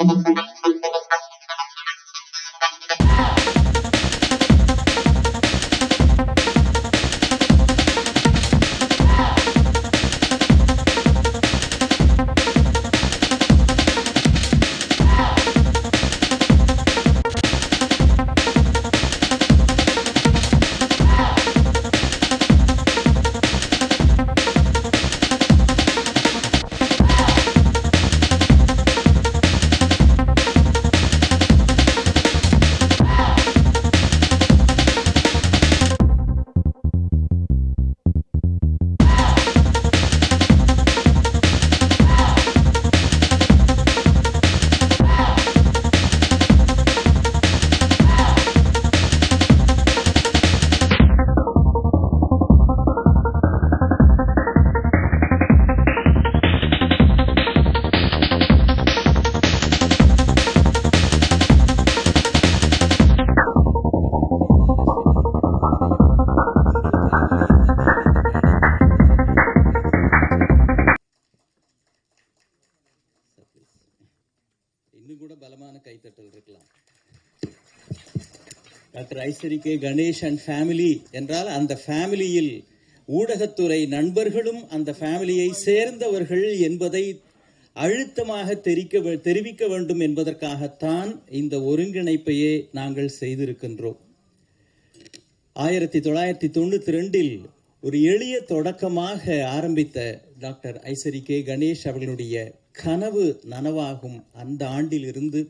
இன்னும் கூட பலமான கைத்தட்டல் இருக்கலாம். Doctor Ishari K Ganesh and family என்றால் அந்த ஃபேமிலியில் ஊடகத்துறை நண்பர்களும் அந்த ஃபேமிலியை சேர்ந்தவர்கள் என்பதை அழுத்தமாக தெரிவிக்க வேண்டும் என்பதற்காகத்தான் இந்த ஒருங்கிணைப்பையே நாங்கள் செய்திருக்கின்றோம். 1992 ஒரு எளிய தொடக்கமாக ஆரம்பித்த டாக்டர் ஐசரி கே கணேஷ் அவர்களுடைய கனவு நனவாகும் அந்த ஆண்டில் இருந்து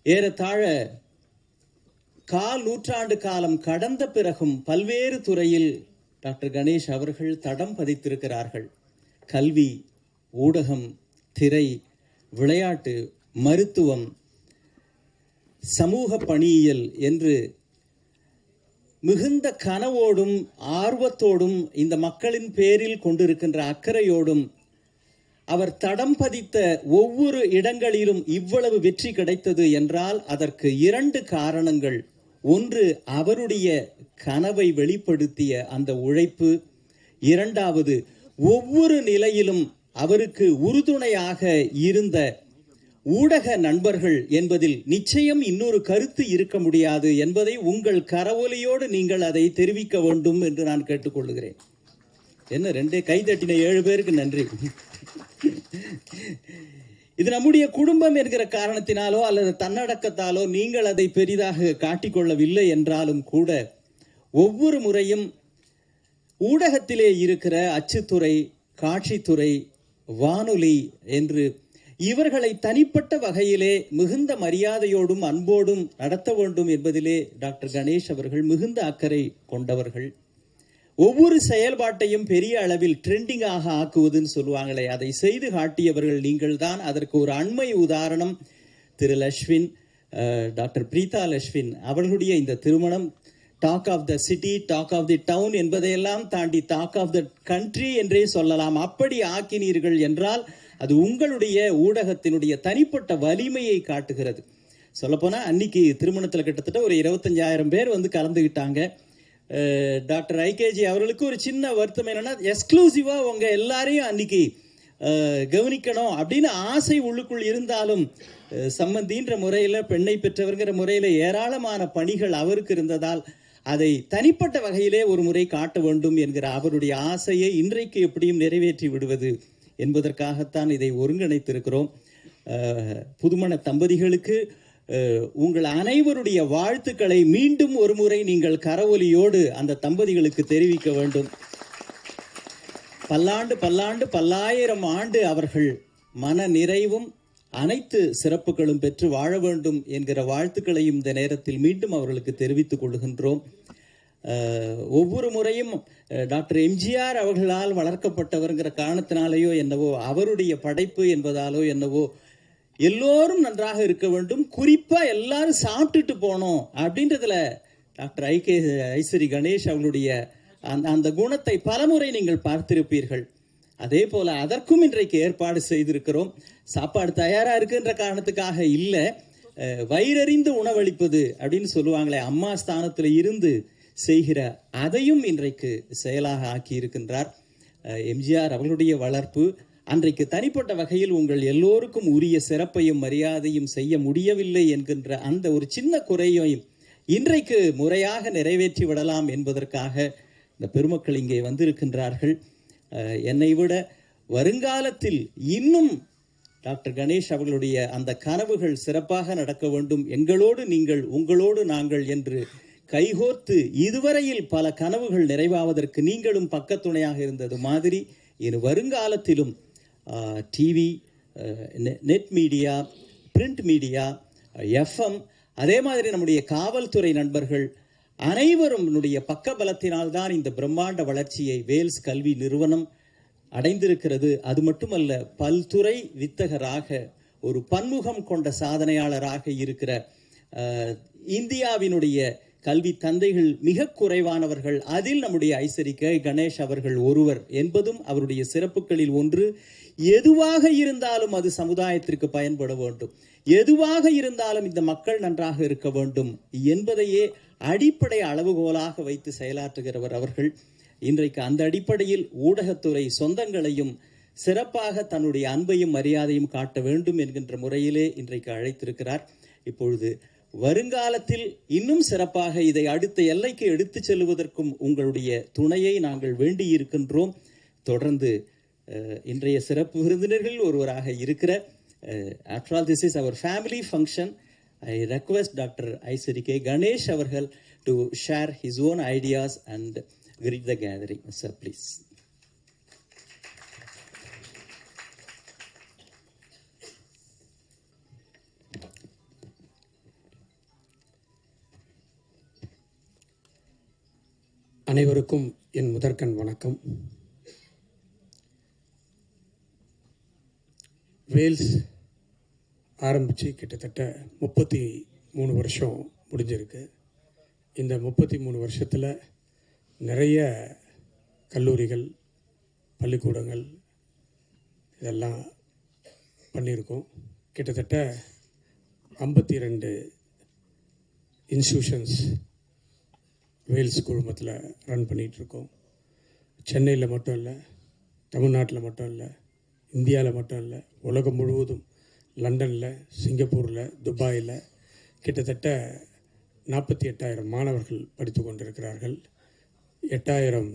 ஏறத்தாழ 1/4 நூற்றாண்டு காலம் கடந்த பிறகும் பல்வேறு துறையில் டாக்டர் கணேஷ் அவர்கள் தடம் பதித்திருக்கிறார்கள். கல்வி, ஊடகம், திரை, விளையாட்டு, மருத்துவம், சமூக பணியியல் என்று மிகுந்த கனவோடும் ஆர்வத்தோடும் இந்த மக்களின் பேரில் கொண்டிருக்கின்ற அக்கறையோடும் அவர் தடம் பதித்த ஒவ்வொரு இடங்களிலும் இவ்வளவு வெற்றி கிடைத்தது என்றால் அதற்கு 2 காரணங்கள். ஒன்று, அவருடைய கனவை வெளிப்படுத்திய அந்த உழைப்பு. 2வது, ஒவ்வொரு நிலையிலும் அவருக்கு உறுதுணையாக இருந்த ஊடக நண்பர்கள் என்பதில் நிச்சயம் இன்னொரு கருத்து இருக்க முடியாது என்பதை உங்கள் கரவொலியோடு நீங்கள் அதை தெரிவிக்க வேண்டும் என்று நான் கேட்டுக்கொள்கிறேன். என்ன 2 கைதட்டின 7 பேருக்கு நன்றி. இது நம்முடைய குடும்பம் என்கிற காரணத்தினாலோ அல்லது தன்னடக்கத்தாலோ நீங்கள் அதை பெரிதாக காட்டிக்கொள்ளவில்லை என்றாலும் கூட ஒவ்வொரு முறையும் ஊடகத்திலே இருக்கிற அச்சுத்துறை, காட்சித்துறை, வானொலி என்று இவர்களை தனிப்பட்ட வகையிலே மிகுந்த மரியாதையோடும் அன்போடும் நடத்த வேண்டும் என்பதிலே டாக்டர் கணேஷ் அவர்கள் மிகுந்த அக்கறை கொண்டவர்கள். ஒவ்வொரு செயல்பாட்டையும் பெரிய அளவில் ட்ரெண்டிங்காக ஆக்குவதுன்னு சொல்லுவாங்களே, அதை செய்து காட்டியவர்கள் நீங்கள் தான். அதற்கு ஒரு அண்மை உதாரணம் திரு லஷ்வின், டாக்டர் பிரீதா லஷ்வின் அவர்களுடைய இந்த திருமணம் talk of the city, talk of the town என்பதையெல்லாம் தாண்டி டாக் ஆஃப் த கண்ட்ரி என்றே சொல்லலாம். அப்படி ஆக்கினீர்கள் என்றால் அது உங்களுடைய ஊடகத்தினுடைய தனிப்பட்ட வலிமையை காட்டுகிறது. சொல்லப்போனால் அன்னைக்கு திருமணத்தில் கிட்டத்தட்ட ஒரு 25,000 பேர் வந்து கலந்துக்கிட்டாங்க. டாக்டர் ஐகேஜி அவர்களுக்கு ஒரு சின்ன வருத்தம் என்னன்னா, எக்ஸ்க்ளூசிவாக உங்கள் எல்லாரையும் அன்னைக்கு கவனிக்கணும் அப்படின்னு ஆசை உள்ளுக்குள் இருந்தாலும் சம்பந்தின்ற முறையில், பெண்ணை பெற்றவர்கிற முறையில் ஏராளமான பணிகள் அவருக்கு இருந்ததால் அதை தனிப்பட்ட வகையிலே ஒரு முறை காட்ட வேண்டும் என்கிற அவருடைய ஆசையை இன்றைக்கு எப்படியும் நிறைவேற்றி விடுவது என்பதற்காகத்தான் இதை ஒருங்கிணைத்திருக்கிறோம். புதுமண தம்பதிகளுக்கு உங்கள் அனைவருடைய வாழ்த்துக்களை மீண்டும் ஒரு முறை நீங்கள் கரவொலியோடு அந்த தம்பதிகளுக்கு தெரிவிக்க வேண்டும். பல்லாண்டு பல்லாண்டு 1000 ஆண்டு அவர்கள் மன நிறைவும் அனைத்து சிறப்புகளும் பெற்று வாழ வேண்டும் என்கிற வாழ்த்துக்களையும் இந்த நேரத்தில் மீண்டும் அவர்களுக்கு தெரிவித்துக் கொள்கின்றோம். ஒவ்வொரு முறையும் டாக்டர் எம்ஜிஆர் அவர்களால் வளர்க்கப்பட்டவர்கிற காரணத்தினாலேயோ என்னவோ, அவருடைய படைப்பு என்பதாலோ என்னவோ, எல்லோரும் நன்றாக இருக்க வேண்டும், குறிப்பா எல்லாரும் சாப்பிட்டுட்டு போனோம் அப்படின்றதுல டாக்டர் ஐசரி கணேஷ் அவங்களுடைய அந்த குணத்தை பலமுறை நீங்கள் பார்த்திருப்பீர்கள். அதே போல அதற்கும் இன்றைக்கு ஏற்பாடு செய்திருக்கிறோம். சாப்பாடு தயாரா இருக்குன்ற காரணத்துக்காக இல்லை, வயிறறிந்து உணவளிப்பது அப்படின்னு சொல்லுவாங்களே, அம்மா ஸ்தானத்தில் இருந்து செய்கிற அதையும் இன்றைக்கு செயலாக ஆக்கி இருக்கின்றார். எம்ஜிஆர் அவர்களுடைய வளர்ப்பு, அன்றைக்கு தனிப்பட்ட வகையில் உங்கள் எல்லோருக்கும் உரிய சிறப்பையும் மரியாதையும் செய்ய முடியவில்லை என்கின்ற அந்த ஒரு சின்ன குறையையும் இன்றைக்கு முறையாக நிறைவேற்றி விடலாம் என்பதற்காக இந்த பெருமக்கள் இங்கே வந்திருக்கின்றார்கள். என்னை விட வருங்காலத்தில் இன்னும் டாக்டர் கணேஷ் அவர்களுடைய அந்த கனவுகள் சிறப்பாக நடக்க வேண்டும், எங்களோடு நீங்கள் உங்களோடு நாங்கள் என்று கைகோர்த்து இதுவரையில் பல கனவுகள் நிறைவாவதற்கு நீங்களும் பக்கத்துணையாக இருந்தது மாதிரி இனி வருங்காலத்திலும் TV, net media, print media, FM, அதே மாதிரி நம்முடைய காவல்துறை நண்பர்கள் அனைவரும் பக்கபலத்தினால்தான் இந்த பிரம்மாண்ட வளர்ச்சியை வேல்ஸ் கல்வி நிறுவனம் அடைந்திருக்கிறது. அது மட்டுமல்ல, பல்துறை வித்தகராக ஒரு பன்முகம் கொண்ட சாதனையாளராக இருக்கிற இந்தியாவினுடைய கல்வி தந்தைகள் மிக குறைவானவர்கள். அதில் நம்முடைய ஐசரிக்கை கணேஷ் அவர்கள் ஒருவர் என்பதும் அவருடைய சிறப்புகளில் ஒன்று. எதுவாக இருந்தாலும் அது சமுதாயத்திற்கு பயன்பட வேண்டும், எதுவாக இருந்தாலும் இந்த மக்கள் நன்றாக இருக்க வேண்டும் என்பதையே அடிப்படை அளவுகோலாக வைத்து செயலாற்றுகிறவர் அவர்கள். இன்றைக்கு அந்த அடிப்படையில் ஊடகத்துறை சொந்தங்களையும் சிறப்பாக தன்னுடைய அன்பையும் மரியாதையும் காட்ட வேண்டும் என்கின்ற முறையிலே இன்றைக்கு அழைத்திருக்கிறார். இப்பொழுது வருங்காலத்தில் இன்னும் சிறப்பாக இதை அடுத்த எல்லைக்கு எடுத்து செல்வதற்கும் உங்களுடைய துணையை நாங்கள் வேண்டியிருக்கின்றோம். தொடர்ந்து இன்றைய சிறப்பு விருந்தினர்கள் ஒருவராக இருக்கிற after all this is our family function, I request Dr. ஐசரிக்கே Ganesh அவர்கள் to share his own ideas and greet the gathering. Sir, please. அனைவருக்கும் என் முதற்கண் வணக்கம். வேல்ஸ் ஆரம்பித்து கிட்டத்தட்ட 33 வருஷம் முடிஞ்சிருக்கு. இந்த 33 வருஷத்தில் நிறைய கல்லூரிகள், பள்ளிக்கூடங்கள் இதெல்லாம் பண்ணியிருக்கோம். கிட்டத்தட்ட 52 இன்ஸ்டியூஷன்ஸ் வேல்ஸ் குழுமத்தில் ரன் பண்ணிகிட்ருக்கோம். சென்னையில் மட்டும் இல்லை, தமிழ்நாட்டில் மட்டும் இல்லை, இந்தியாவில் மட்டும் இல்லை, உலகம் முழுவதும் லண்டனில், சிங்கப்பூரில், துபாயில் கிட்டத்தட்ட 48,000 மாணவர்கள் படித்து கொண்டிருக்கிறார்கள். 8,000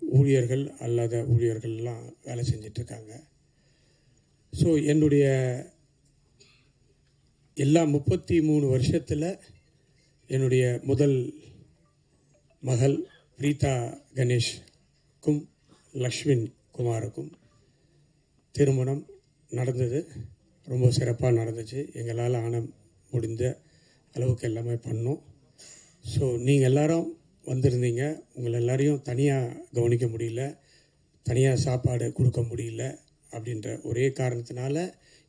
ஊழியர்கள் அல்லாத ஊழியர்கள்லாம் வேலை செஞ்சிட்ருக்காங்க. ஸோ என்னுடைய எல்லா 33 வருஷத்தில் என்னுடைய முதல் மகள் பிரீதா கணேஷ்க்கும் லக்ஷ்மின் குமாருக்கும் திருமணம் நடந்தது. ரொம்ப சிறப்பாக நடந்துச்சு. எங்களால் முடிஞ்ச அளவுக்கு எல்லாமே பண்ணோம். ஸோ நீங்கள் எல்லாரும் வந்திருந்தீங்க. உங்களை எல்லாரையும் தனியாக கவனிக்க முடியல, தனியாக சாப்பாடு கொடுக்க முடியல அப்படின்ற ஒரே காரணத்தினால,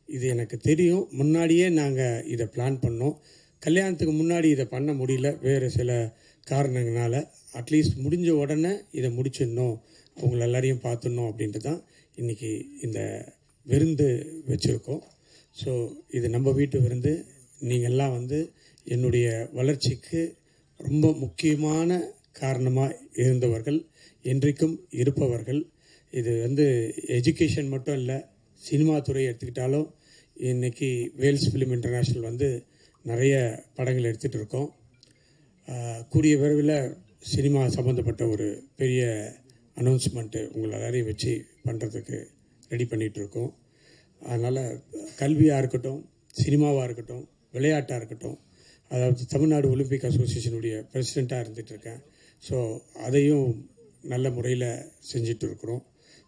இது எனக்கு தெரியும், முன்னாடியே நாங்கள் இதை பிளான் பண்ணோம். கல்யாணத்துக்கு முன்னாடி இதை பண்ண முடியல, வேறு சில காரணங்களால். அட்லீஸ்ட் முடிஞ்ச உடனே இதை முடிச்சிடணும், அவங்கள எல்லாரையும் பார்த்துடணும் அப்படின்ட்டு தான் இன்றைக்கி இந்த விருந்து வச்சுருக்கோம். ஸோ இது நம்ம வீட்டு விருந்து. நீங்கள்லாம் என்னுடைய வளர்ச்சிக்கு ரொம்ப முக்கியமான காரணமாக இருந்தவர்கள், என்றைக்கும் இருப்பவர்கள். இது எஜுகேஷன் மட்டும் இல்லை, சினிமா துறை எடுத்துக்கிட்டாலும் இன்றைக்கி வேல்ஸ் ஃபிலிம் இன்டர்நேஷ்னல் நிறைய படங்கள் எடுத்துகிட்டு இருக்கோம். கூடிய விரைவில் சினிமா சம்மந்தப்பட்ட ஒரு பெரிய அனௌன்ஸ்மெண்ட்டு உங்களை எல்லாரையும் வச்சு பண்ணுறதுக்கு ரெடி பண்ணிகிட்ருக்கோம். அதனால் கல்வியாக இருக்கட்டும், சினிமாவாக இருக்கட்டும், விளையாட்டாக இருக்கட்டும், அதாவது தமிழ்நாடு ஒலிம்பிக் அசோசியேஷனுடைய பிரசிடெண்ட்டாக இருந்துகிட்ருக்கேன். ஸோ அதையும் நல்ல முறையில் செஞ்சிட்டு இருக்கிறோம்.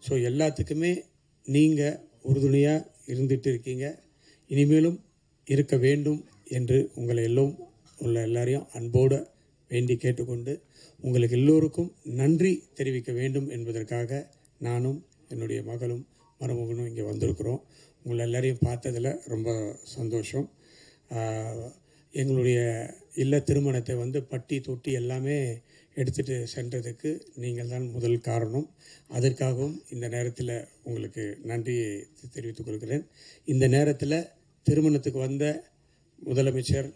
ஸோ எல்லாத்துக்குமே நீங்கள் உறுதுணையாக இருந்துகிட்டு இருக்கீங்க, இனிமேலும் இருக்க வேண்டும் என்று உங்களை எல்லாரையும் அன்போடு வேண்டி கேட்டுக்கொண்டு உங்களுக்கு எல்லோருக்கும் நன்றி தெரிவிக்க வேண்டும் என்பதற்காக நானும் என்னுடைய மகளும் மருமகனும் இங்கே வந்திருக்கிறோம். உங்களை எல்லாரையும் பார்த்ததில் ரொம்ப சந்தோஷம். எங்களுடைய இல்ல திருமணத்தை பட்டி தொட்டி எல்லாமே எடுத்துகிட்டு சென்றதுக்கு நீங்கள் தான் முதல் காரணம். அதற்காகவும் இந்த நேரத்தில் உங்களுக்கு நன்றியை தெரிவித்துக் கொள்கிறேன். இந்த நேரத்தில் திருமணத்துக்கு வந்த முதலமைச்சர்,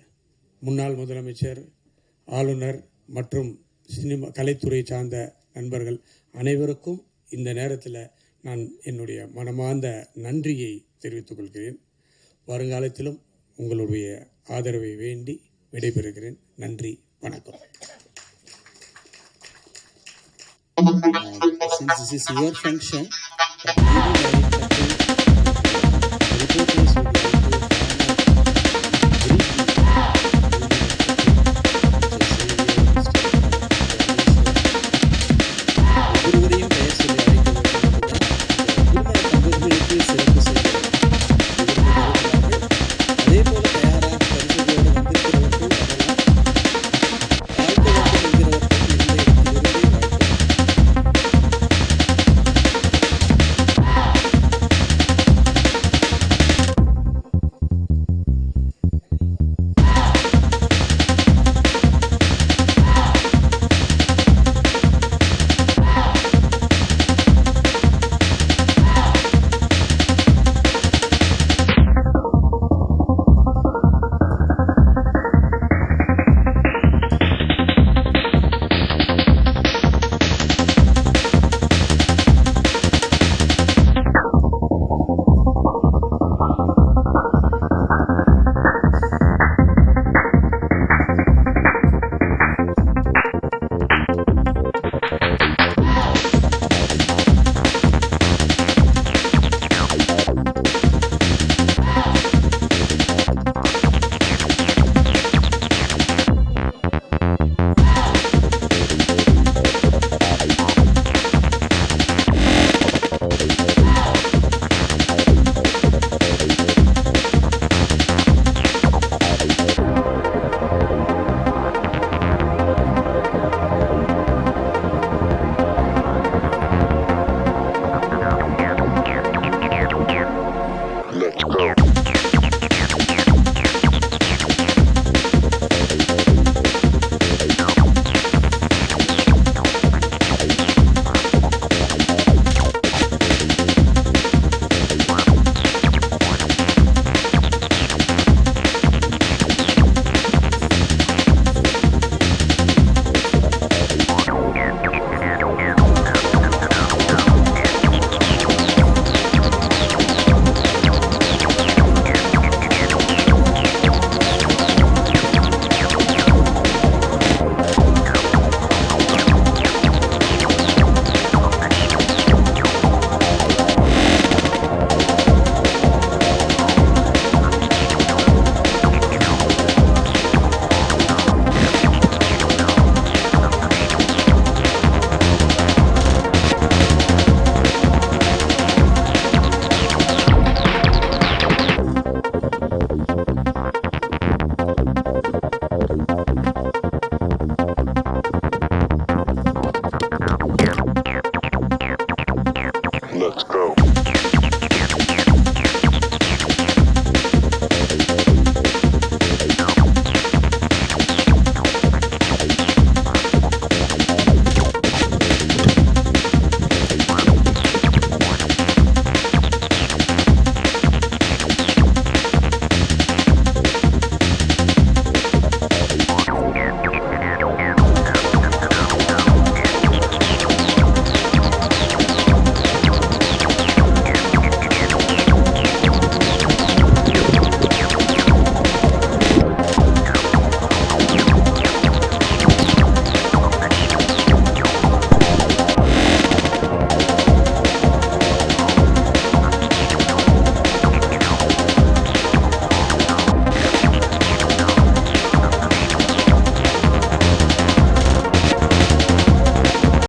முன்னாள் முதலமைச்சர், ஆளுநர் மற்றும் சினிமா கலைத்துறை சார்ந்த நண்பர்கள் அனைவருக்கும் இந்த நேரத்தில் நான் என்னுடைய மனமார்ந்த நன்றியை தெரிவித்துக் கொள்கிறேன். வருங்காலத்திலும் உங்களுடைய ஆதரவை வேண்டி விடைபெறுகிறேன். நன்றி, வணக்கம். Since this is your function,